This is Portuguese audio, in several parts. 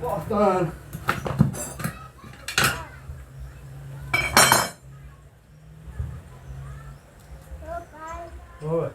Cortando. Oi.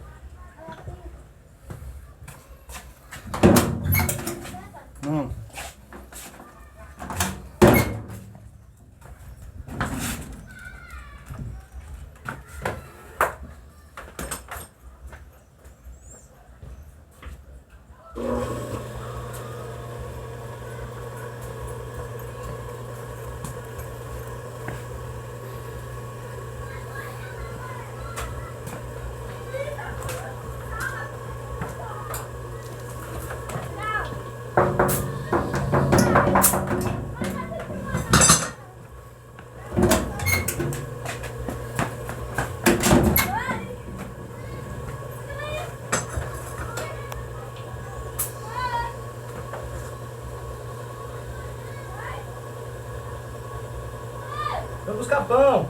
Vamos buscar pão.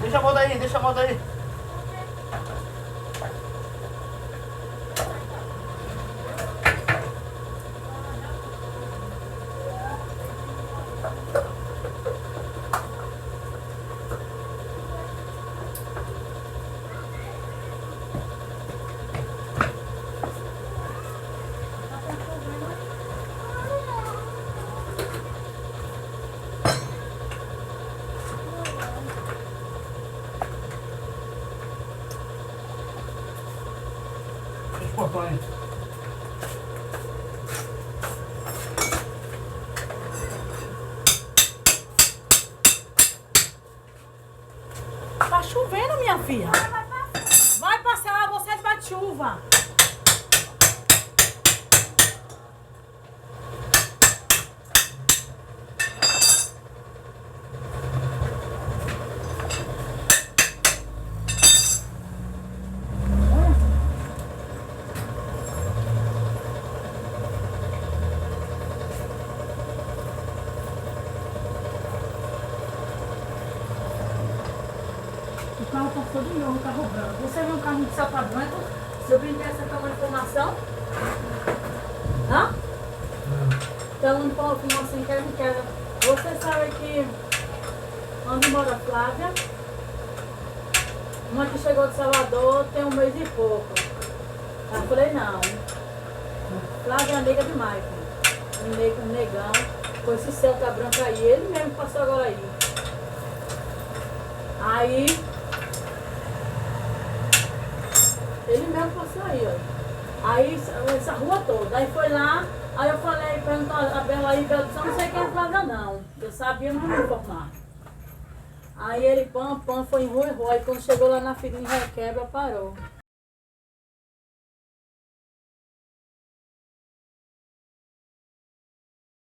Deixa a moto aí, deixa a moto aí. Portões. Tá chovendo, minha filha. Vai passar, você é de bate-chuva. O carro passou de novo, o carro branco. Você viu um carro de chapa branco? Se eu brincar essa câmera de informação? Hã? Então, de informação que não quer. Você sabe que onde mora a Flávia? Uma que chegou de Salvador tem 1 mês e pouco. Eu falei, não. Flávia é amiga de Michael. um negão, com esse Celta branco aí, ele mesmo passou agora aí. Aí, ele mesmo passou aí, ó. Aí, essa rua toda. Aí foi lá, aí eu falei, perguntou a Bela aí, Bela, eu não sei quem é Flávia não. Eu sabia, mas não me informar. Aí ele, pam, foi em rua, e quando chegou lá na fila em Requebra, parou.